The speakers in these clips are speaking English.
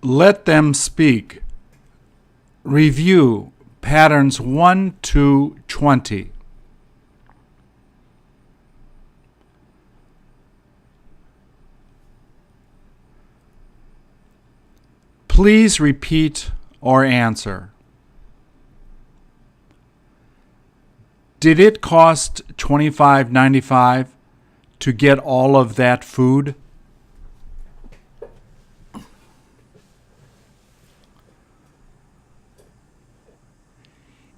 Let them speak. Review patterns 1 to 20. Please repeat or answer. Did it cost $25.95 to get all of that food?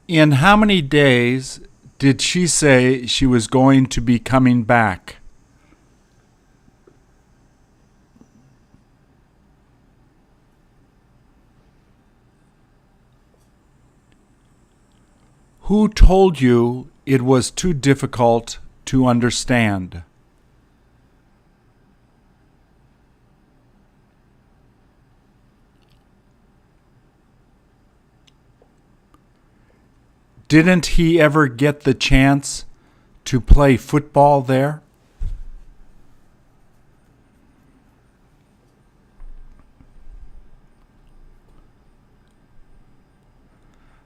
In how many days did she say she was going to be coming back? Who told you it was too difficult to understand? Didn't he ever get the chance to play football there?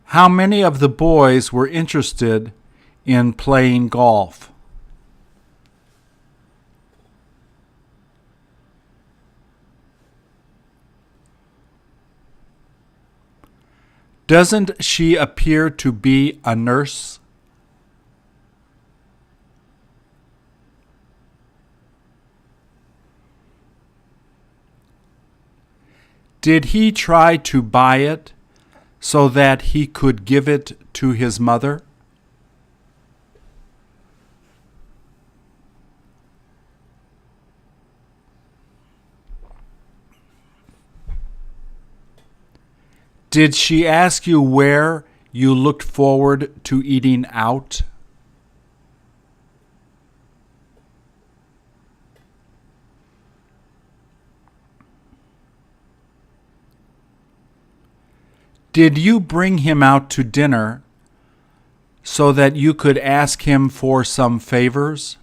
How many of the boys were interested in playing golf? Doesn't she appear to be a nurse? Did he try to buy it so that he could give it to his mother? Did she ask you where you looked forward to eating out? Did you bring him out to dinner so that you could ask him for some favors?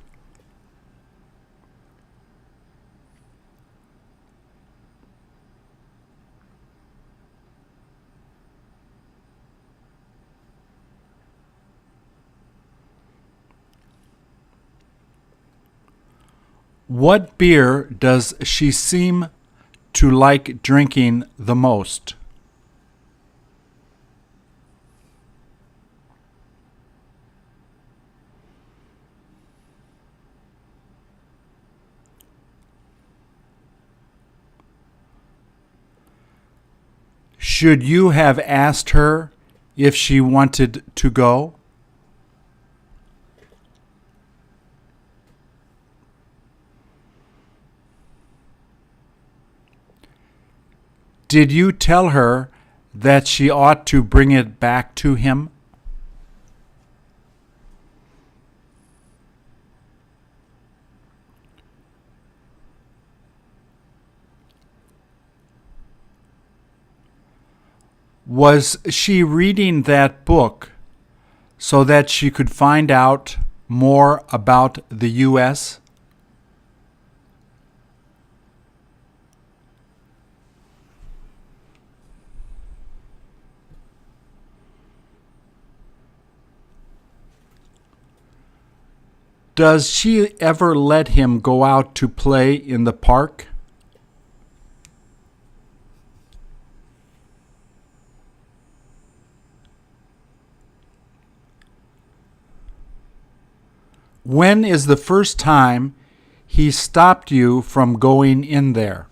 What beer does she seem to like drinking the most? Should you have asked her if she wanted to go? Did you tell her that she ought to bring it back to him? Was she reading that book so that she could find out more about the U.S.? Does she ever let him go out to play in the park? When is the first time he stopped you from going in there?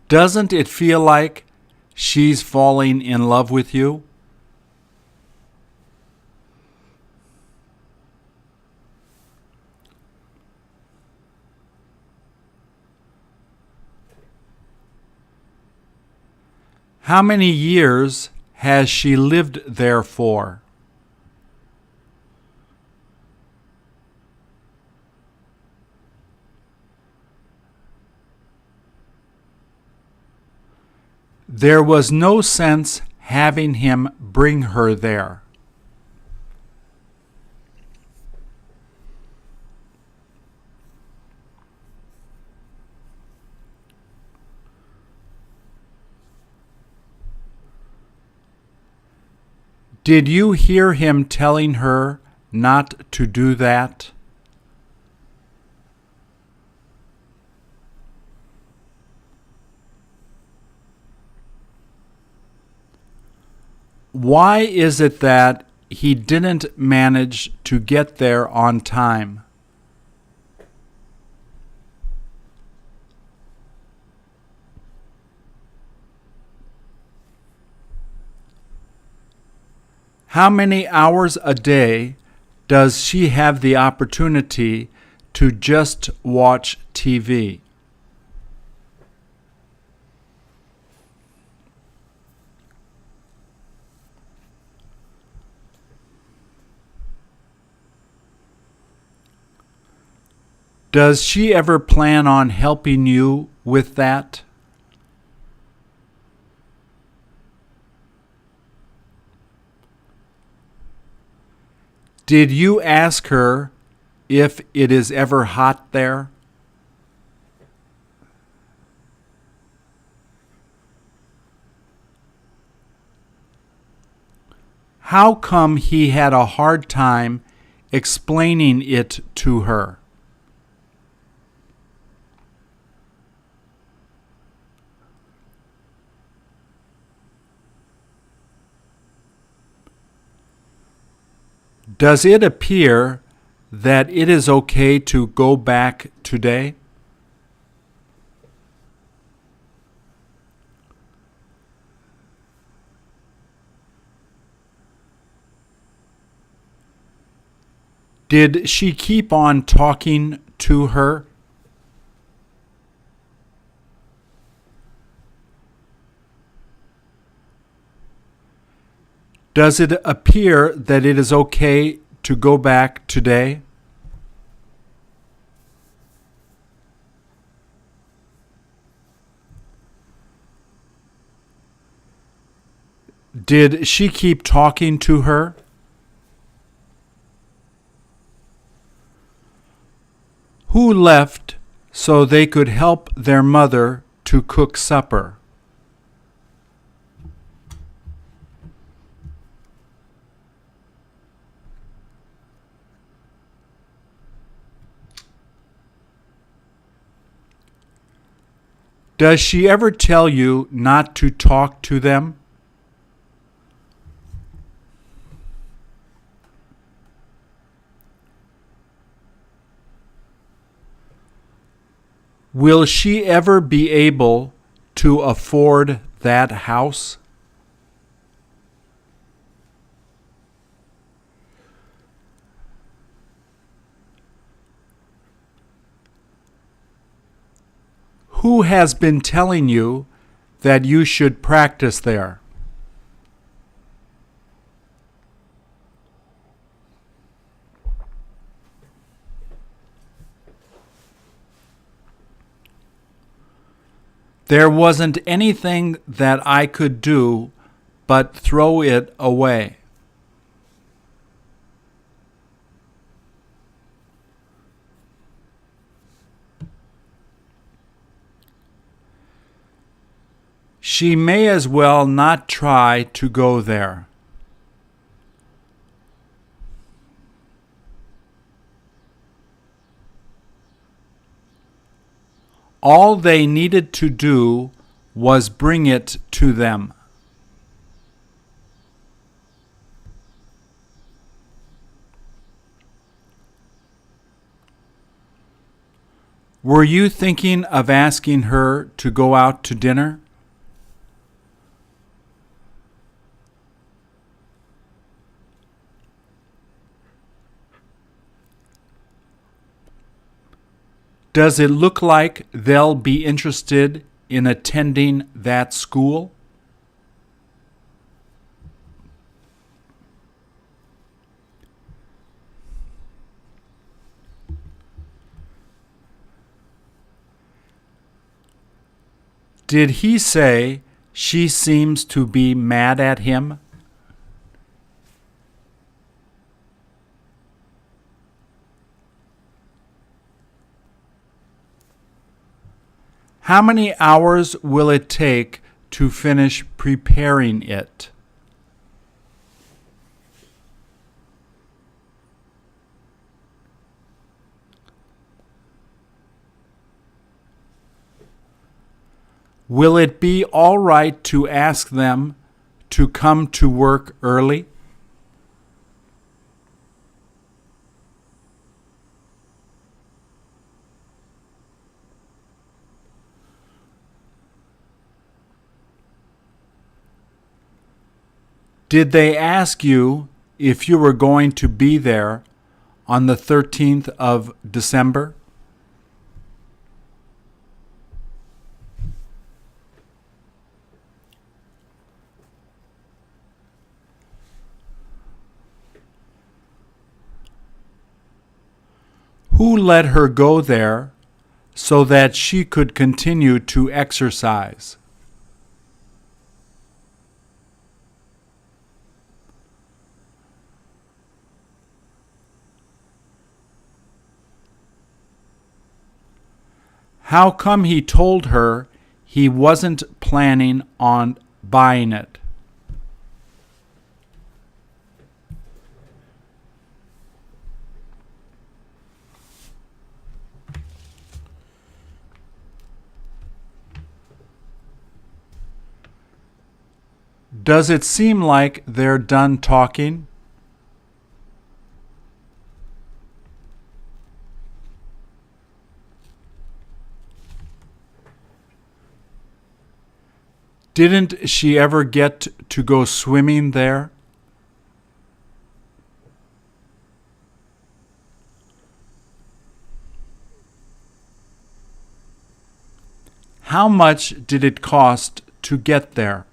Doesn't it feel like she's falling in love with you? How many years has she lived there for? There was no sense having him bring her there. Did you hear him telling her not to do that? Why is it that he didn't manage to get there on time? How many hours a day does she have the opportunity to just watch TV? Does she ever plan on helping you with that? Did you ask her if it is ever hot there? How come he had a hard time explaining it to her? Does it appear that it is okay to go back today? Did she keep on talking to her? Does it appear that it is okay to go back today? Did she keep talking to her? Who left so they could help their mother to cook supper? Does she ever tell you not to talk to them? Will she ever be able to afford that house? Who has been telling you that you should practice there? There wasn't anything that I could do but throw it away. She may as well not try to go there. All they needed to do was bring it to them. Were you thinking of asking her to go out to dinner? Does it look like they'll be interested in attending that school? Did he say she seems to be mad at him? How many hours will it take to finish preparing it? Will it be all right to ask them to come to work early? Did they ask you if you were going to be there on the 13th of December? Who let her go there so that she could continue to exercise? How come he told her he wasn't planning on buying it? Does it seem like they're done talking? Didn't she ever get to go swimming there? How much did it cost to get there?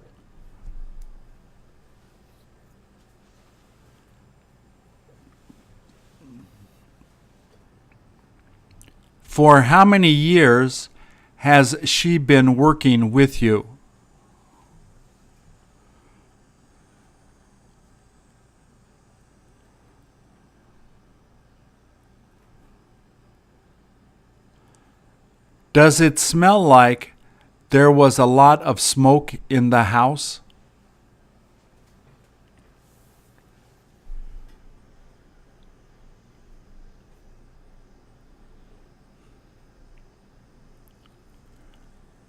For how many years has she been working with you? Does it smell like there was a lot of smoke in the house?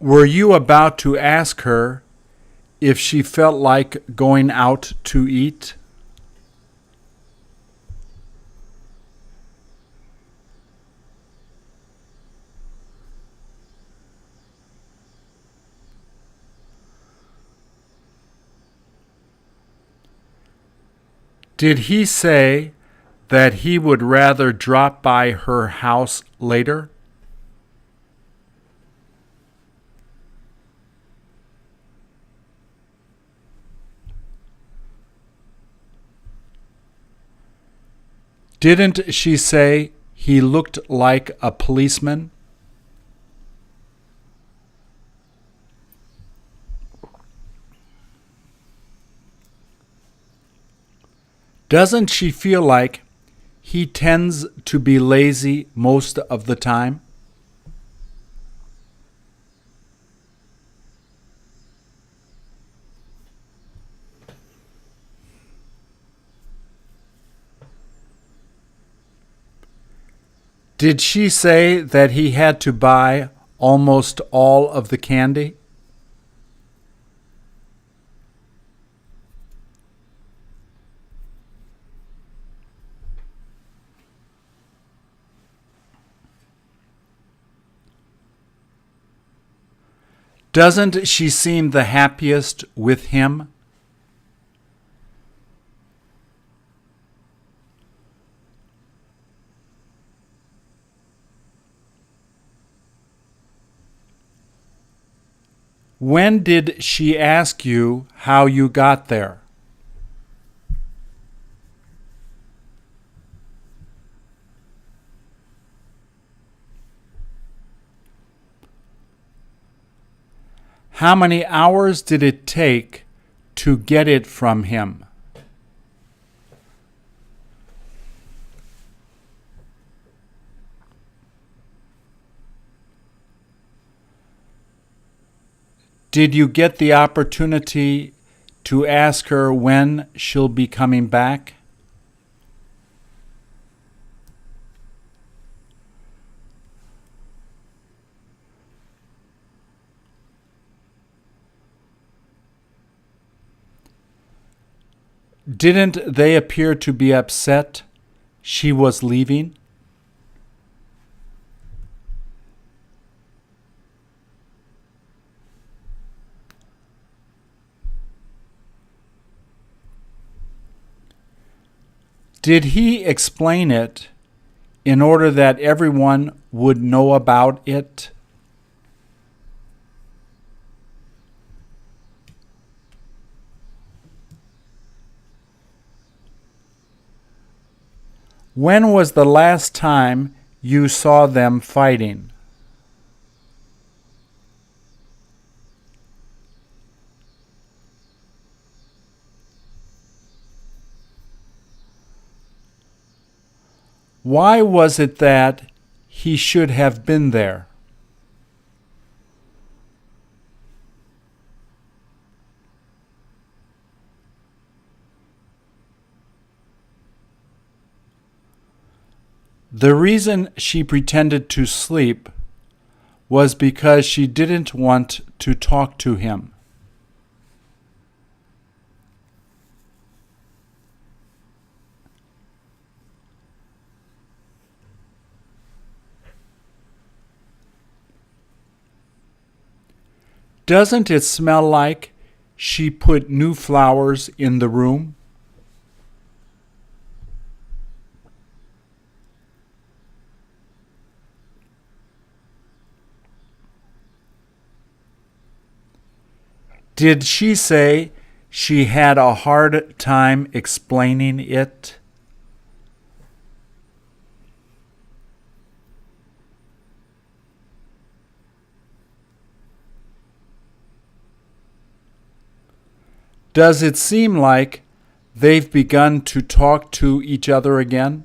Were you about to ask her if she felt like going out to eat? Did he say that he would rather drop by her house later? Didn't she say he looked like a policeman? Doesn't she feel like he tends to be lazy most of the time? Did she say that he had to buy almost all of the candy? Doesn't she seem the happiest with him? When did she ask you how you got there? How many hours did it take to get it from him? Did you get the opportunity to ask her when she'll be coming back? Didn't they appear to be upset she was leaving? Did he explain it in order that everyone would know about it? When was the last time you saw them fighting? Why was it that he should have been there? The reason she pretended to sleep was because she didn't want to talk to him. Doesn't it smell like she put new flowers in the room? Did she say she had a hard time explaining it? Does it seem like they've begun to talk to each other again?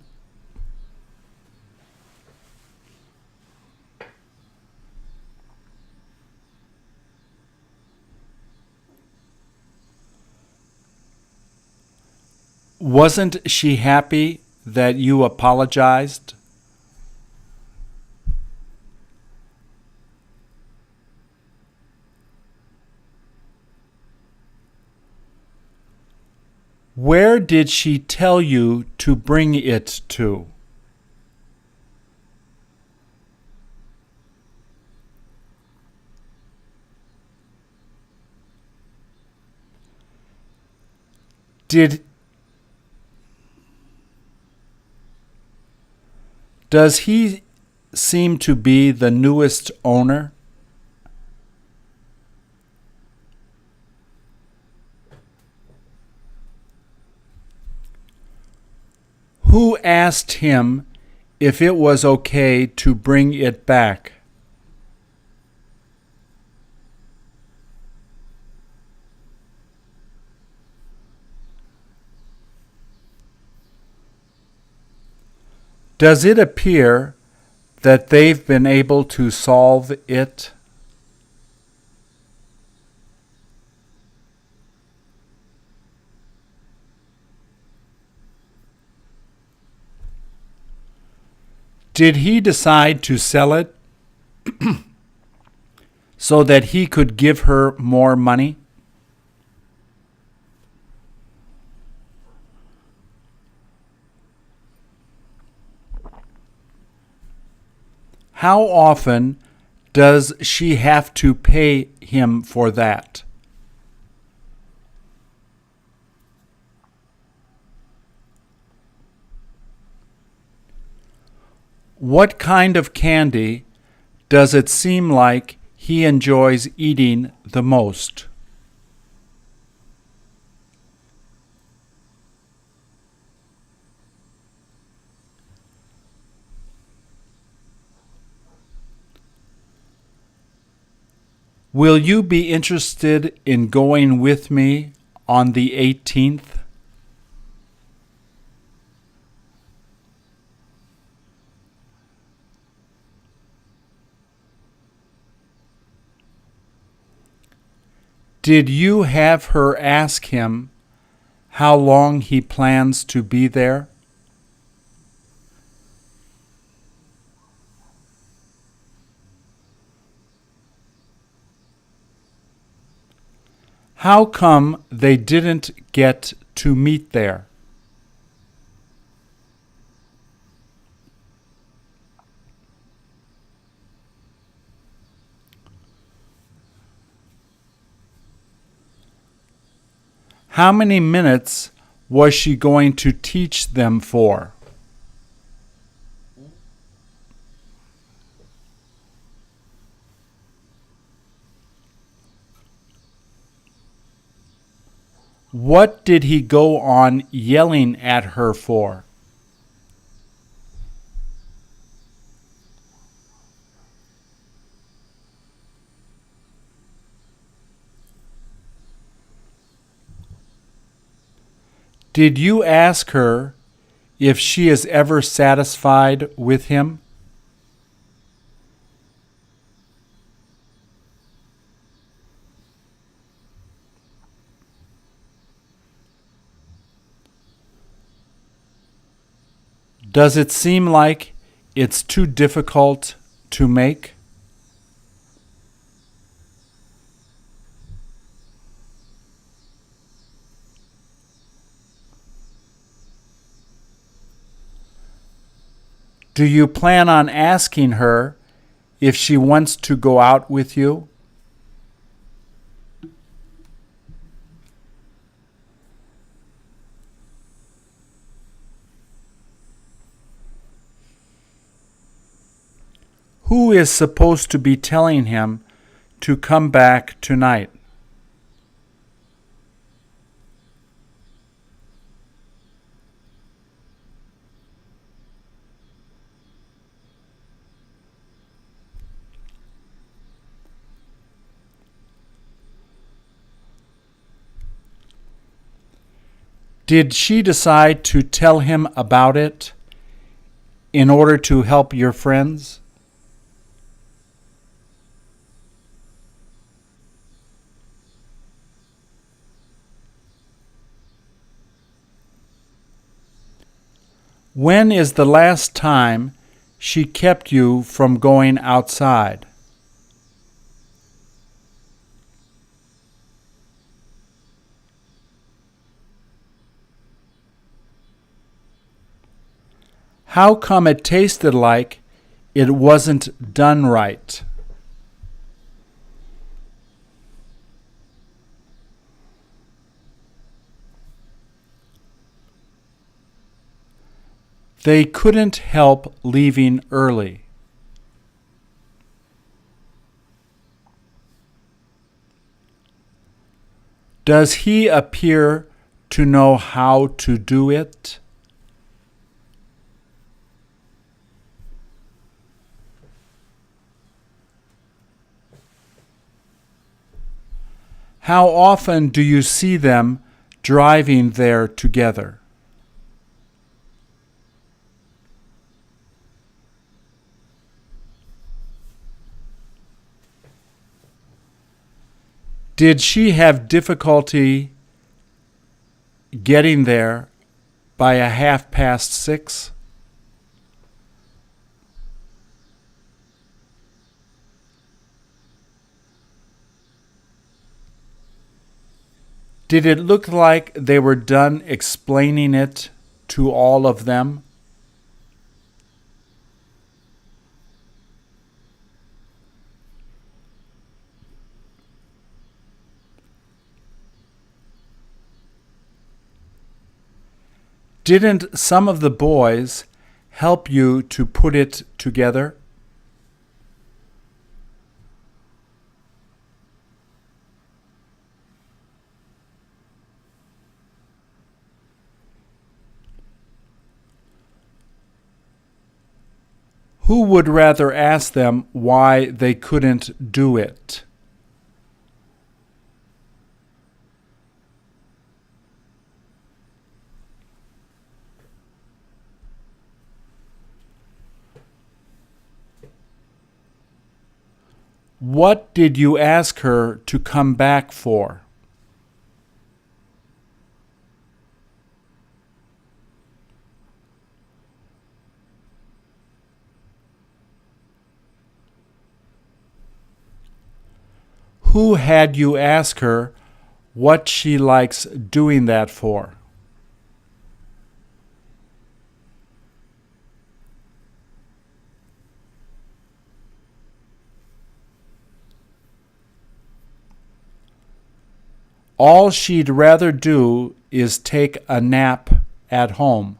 Wasn't she happy that you apologized? Where did she tell you to bring it to? Does he seem to be the newest owner? Who asked him if it was okay to bring it back? Does it appear that they've been able to solve it? Did he decide to sell it so that he could give her more money? How often does she have to pay him for that? What kind of candy does it seem like he enjoys eating the most? Will you be interested in going with me on the 18th? Did you have her ask him how long he plans to be there? How come they didn't get to meet there? How many minutes was she going to teach them for? What did he go on yelling at her for? Did you ask her if she is ever satisfied with him? Does it seem like it's too difficult to make? Do you plan on asking her if she wants to go out with you? Who is supposed to be telling him to come back tonight? Did she decide to tell him about it in order to help your friends? When is the last time she kept you from going outside? How come it tasted like it wasn't done right? They couldn't help leaving early. Does he appear to know how to do it? How often do you see them driving there together? Did she have difficulty getting there by 6:30? Did it look like they were done explaining it to all of them? Didn't some of the boys help you to put it together? Who would rather ask them why they couldn't do it? What did you ask her to come back for? Who had you ask her what she likes doing that for? All she'd rather do is take a nap at home.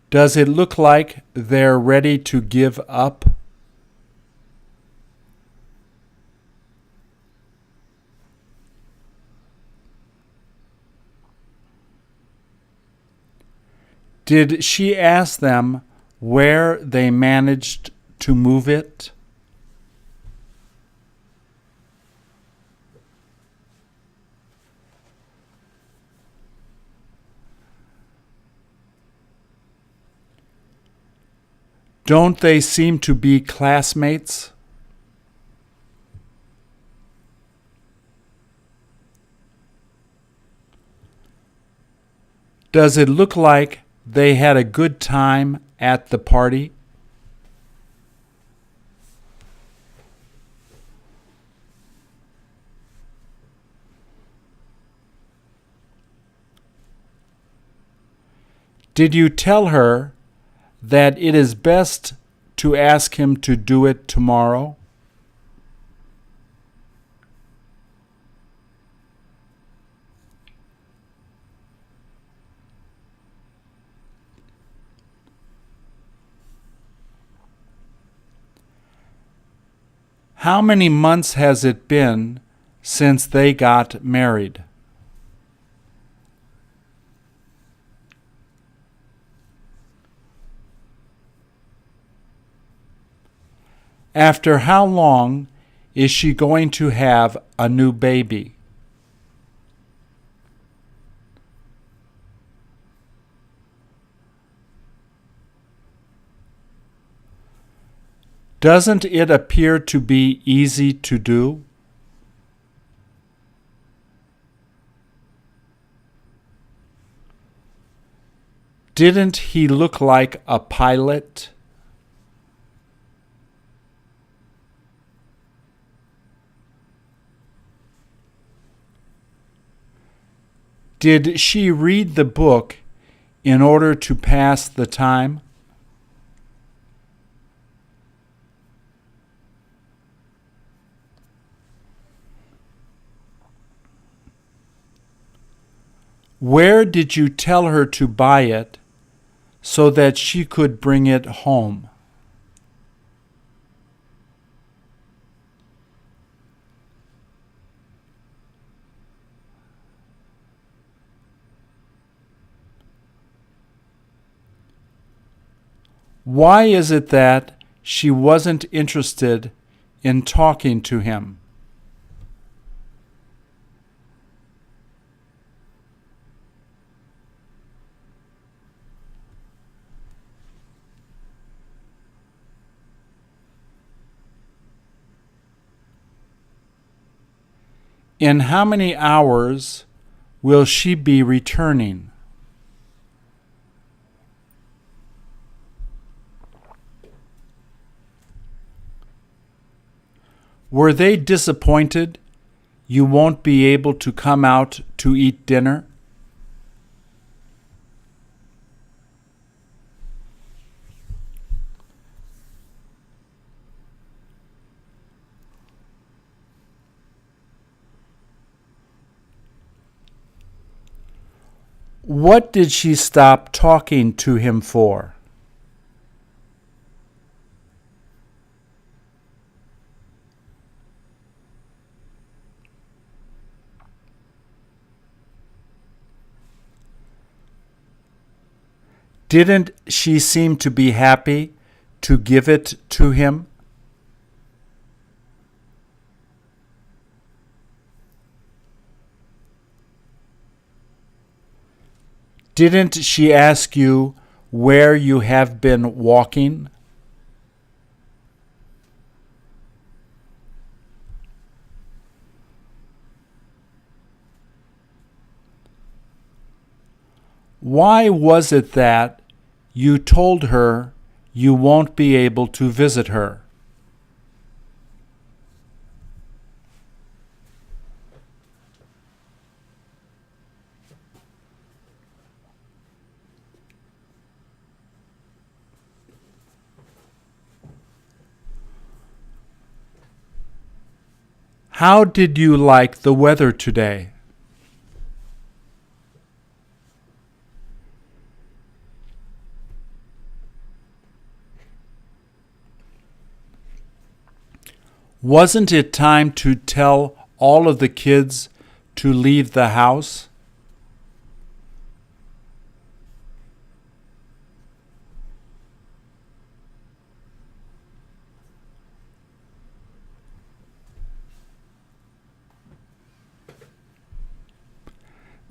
Does it look like they're ready to give up? Did she ask them where they managed to move it? Don't they seem to be classmates? Does it look like they had a good time at the party? Did you tell her that it is best to ask him to do it tomorrow? How many months has it been since they got married? After how long is she going to have a new baby? Doesn't it appear to be easy to do? Didn't he look like a pilot? Did she read the book in order to pass the time? Where did you tell her to buy it so that she could bring it home? Why is it that she wasn't interested in talking to him? In how many hours will she be returning? Were they disappointed you won't be able to come out to eat dinner? What did she stop talking to him for? Didn't she seem to be happy to give it to him? Didn't she ask you where you have been walking? Why was it that you told her you won't be able to visit her? How did you like the weather today? Wasn't it time to tell all of the kids to leave the house?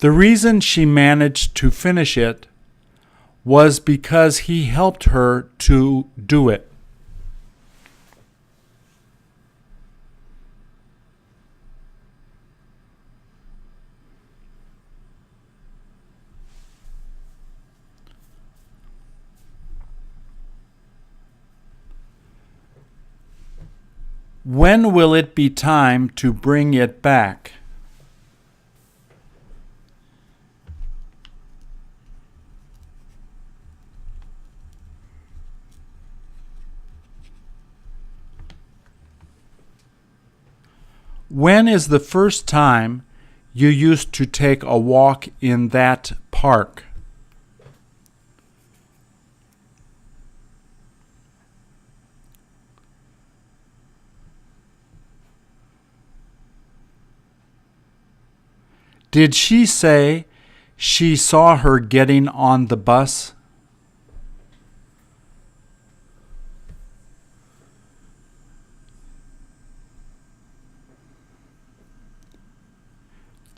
The reason she managed to finish it was because he helped her to do it. When will it be time to bring it back? When is the first time you used to take a walk in that park? Did she say she saw her getting on the bus?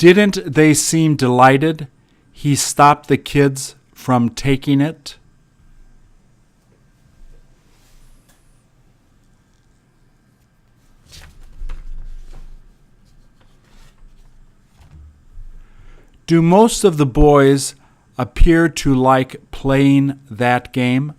Didn't they seem delighted he stopped the kids from taking it? Do most of the boys appear to like playing that game?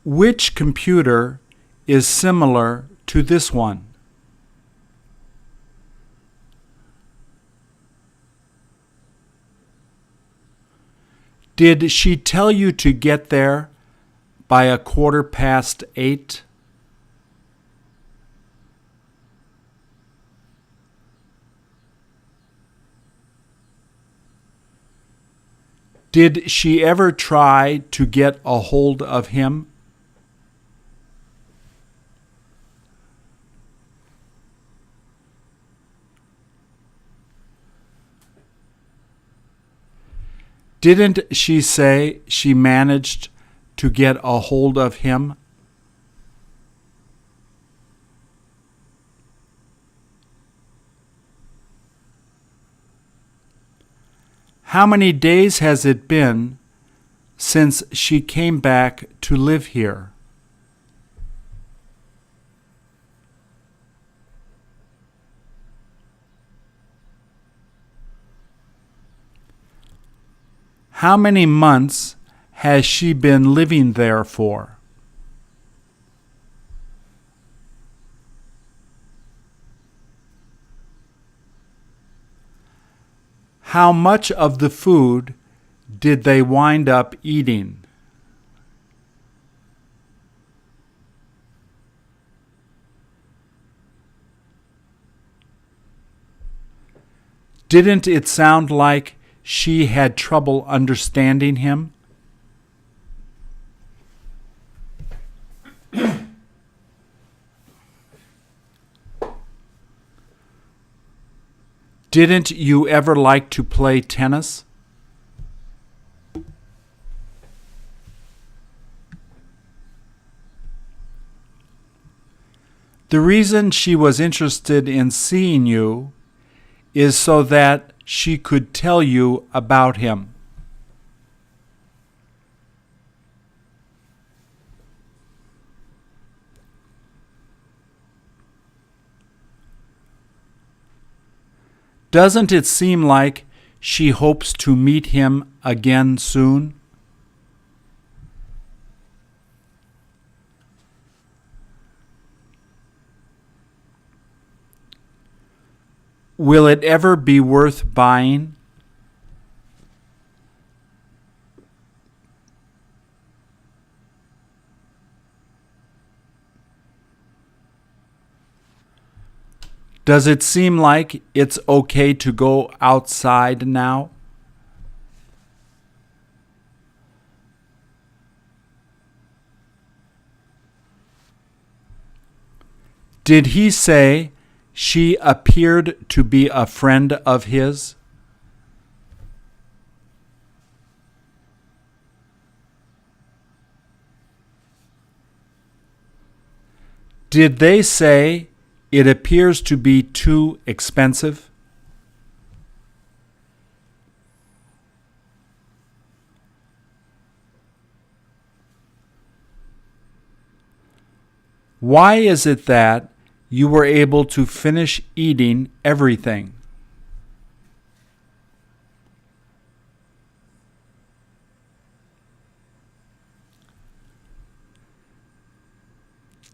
Which computer is similar to this one? Did she tell you to get there by 8:15? Did she ever try to get a hold of him? Didn't she say she managed to get a hold of him? How many days has it been since she came back to live here? How many months has she been living there for? How much of the food did they wind up eating? Didn't it sound like she had trouble understanding him? Didn't you ever like to play tennis? The reason she was interested in seeing you is so that she could tell you about him. Doesn't it seem like she hopes to meet him again soon? Will it ever be worth buying? Does it seem like it's okay to go outside now? Did he say she appeared to be a friend of his? Did they say it appears to be too expensive? Why is it that you were able to finish eating everything?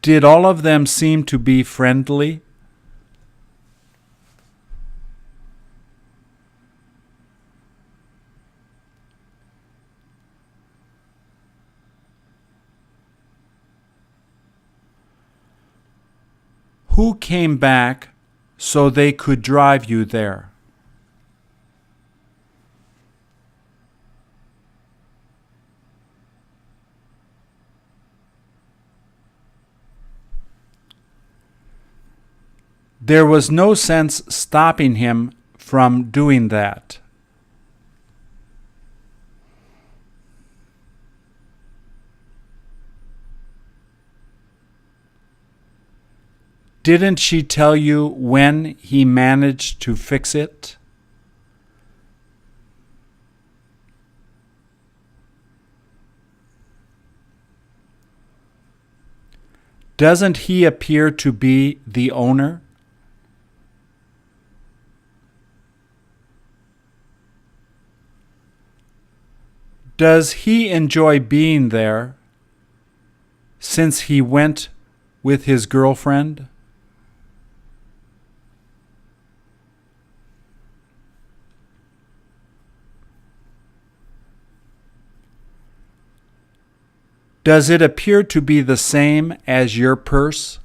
Did all of them seem to be friendly? Who came back so they could drive you there? There was no sense stopping him from doing that. Didn't she tell you when he managed to fix it? Doesn't he appear to be the owner? Does he enjoy being there since he went with his girlfriend? Does it appear to be the same as your purse?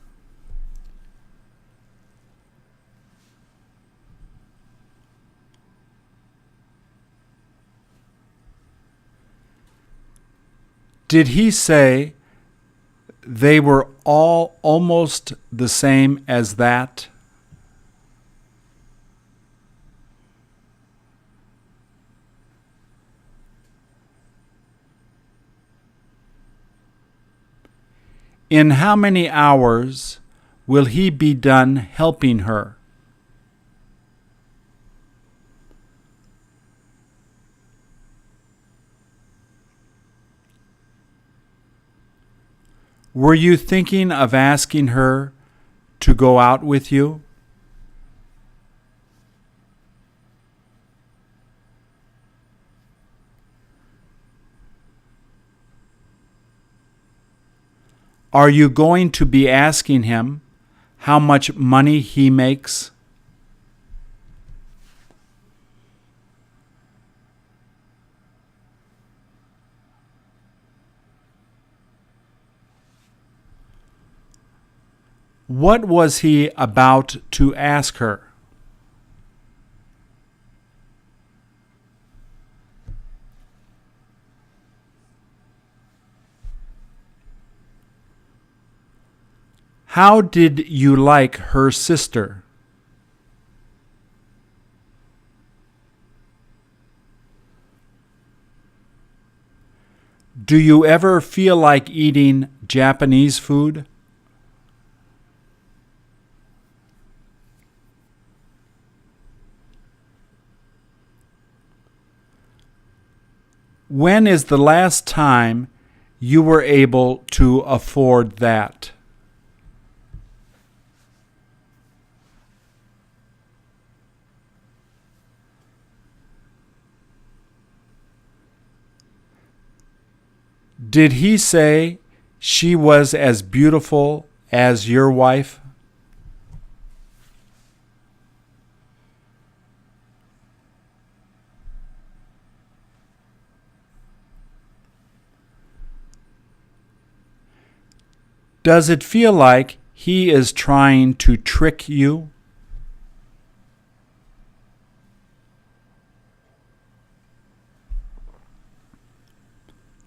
Did he say they were all almost the same as that? In how many hours will he be done helping her? Were you thinking of asking her to go out with you? Are you going to be asking him how much money he makes? What was he about to ask her? How did you like her sister? Do you ever feel like eating Japanese food? When is the last time you were able to afford that? Did he say she was as beautiful as your wife? Does it feel like he is trying to trick you?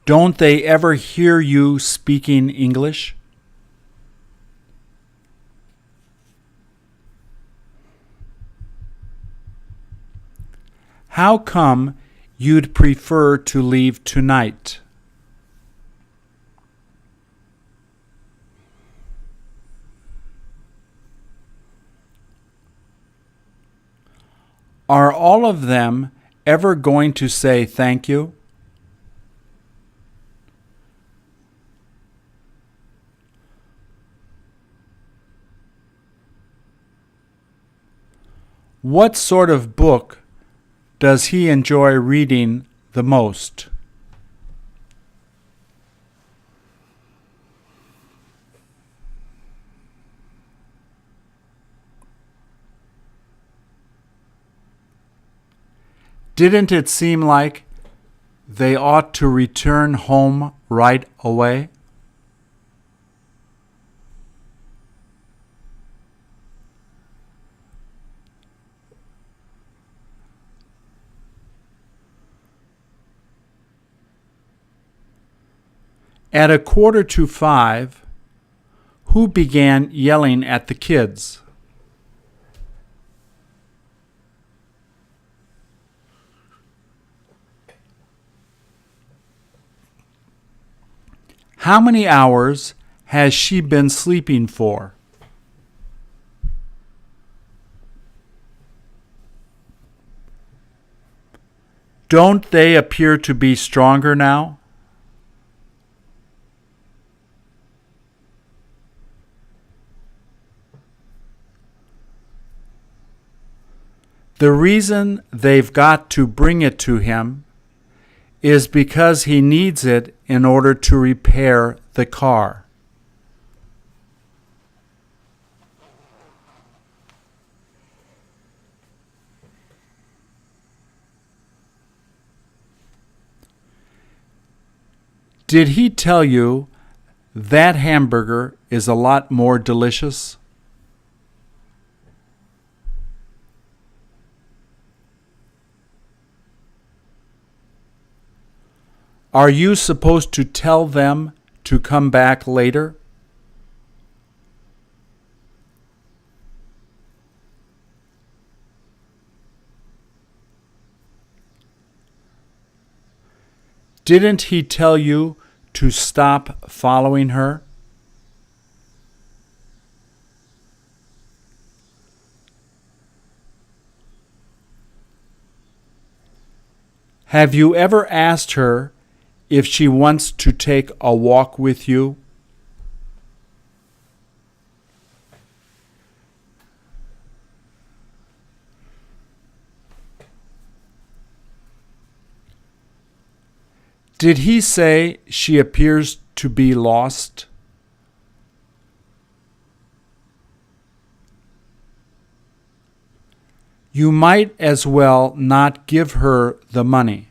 Don't they ever hear you speaking English? How come you'd prefer to leave tonight? Are all of them ever going to say thank you? What sort of book does he enjoy reading the most? Didn't it seem like they ought to return home right away? At 4:45, who began yelling at the kids? How many hours has she been sleeping for? Don't they appear to be stronger now? The reason they've got to bring it to him is because he needs it in order to repair the car. Did he tell you that hamburger is a lot more delicious? Are you supposed to tell them to come back later? Didn't he tell you to stop following her? Have you ever asked her if she wants to take a walk with you? Did he say she appears to be lost? You might as well not give her the money.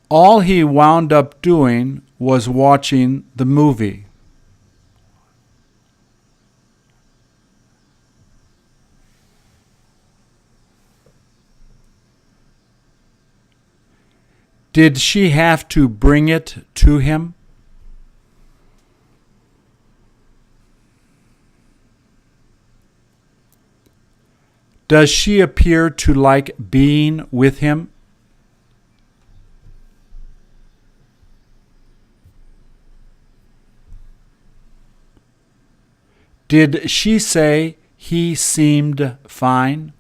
All he wound up doing was watching the movie. Did she have to bring it to him? Does she appear to like being with him? Did she say he seemed fine?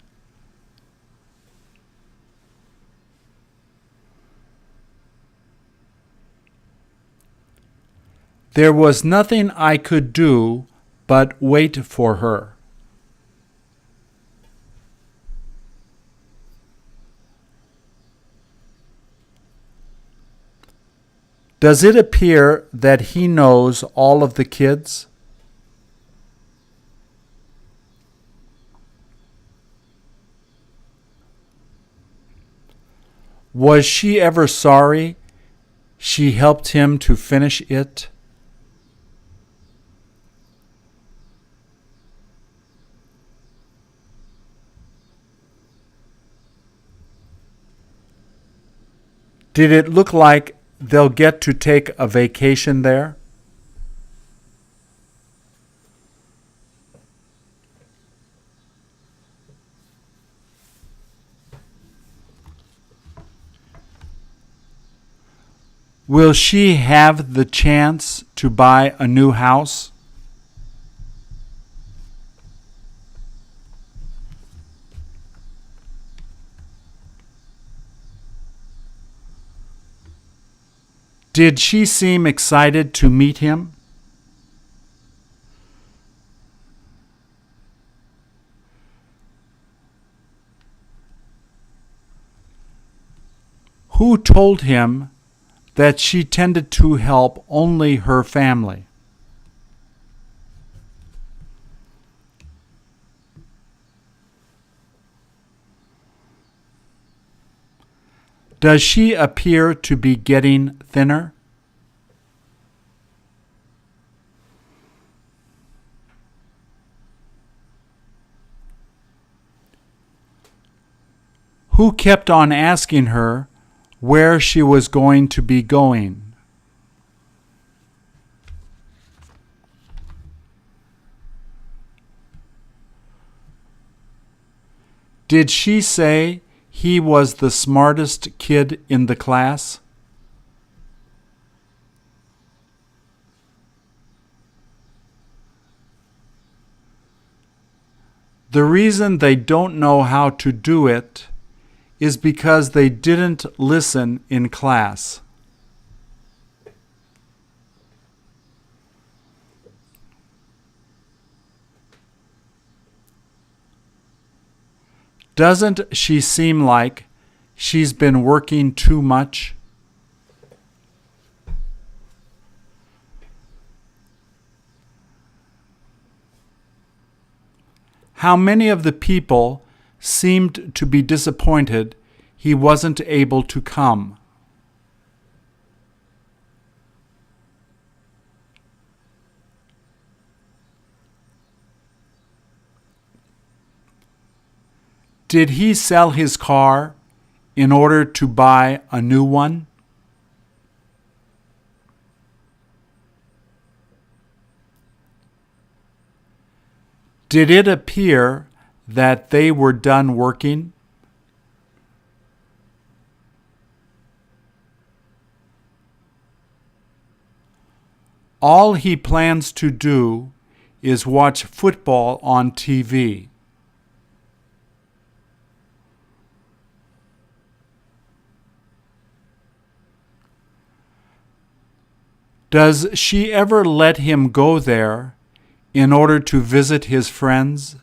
There was nothing I could do but wait for her. Does it appear that he knows all of the kids? Was she ever sorry she helped him to finish it? Did it look like they'll get to take a vacation there? Will she have the chance to buy a new house? Did she seem excited to meet him? Who told him that she tended to help only her family? Does she appear to be getting thinner? Who kept on asking her where she was going to be going? Did she say he was the smartest kid in the class? The reason they don't know how to do it is because they didn't listen in class. Doesn't she seem like she's been working too much? How many of the people seemed to be disappointed he wasn't able to come? Did he sell his car in order to buy a new one? Did it appear that they were done working? All he plans to do is watch football on TV. Does she ever let him go there in order to visit his friends?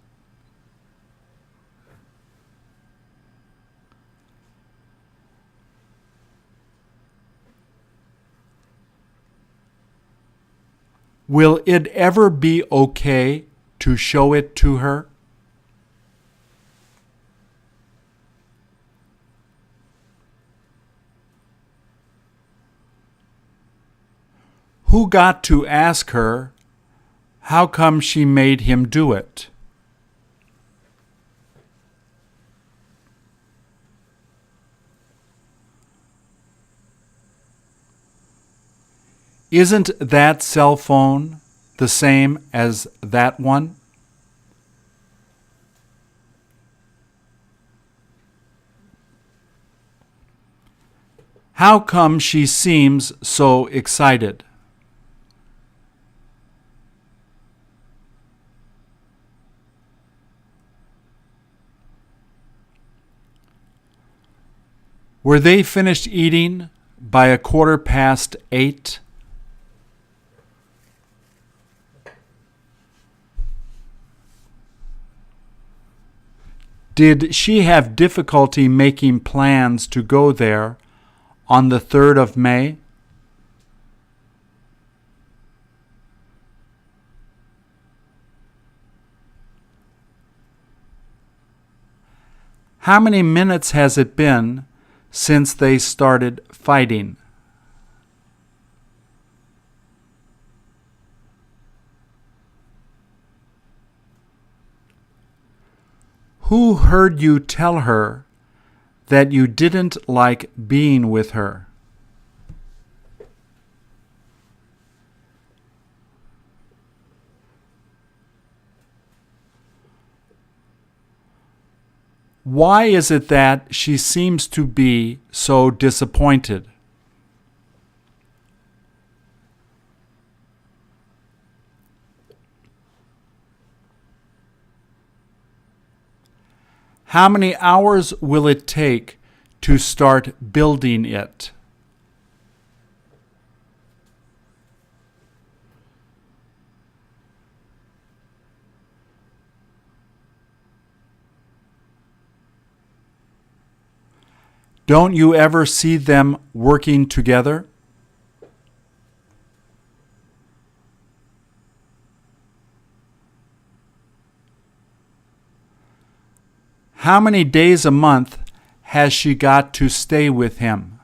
Will it ever be okay to show it to her? Who got to ask her how come she made him do it? Isn't that cell phone the same as that one? How come she seems so excited? Were they finished eating by 8:15? Did she have difficulty making plans to go there on the 3rd of May? How many minutes has it been since they started fighting? Who heard you tell her that you didn't like being with her? Why is it that she seems to be so disappointed? How many hours will it take to start building it? Don't you ever see them working together? How many days a month has she got to stay with him?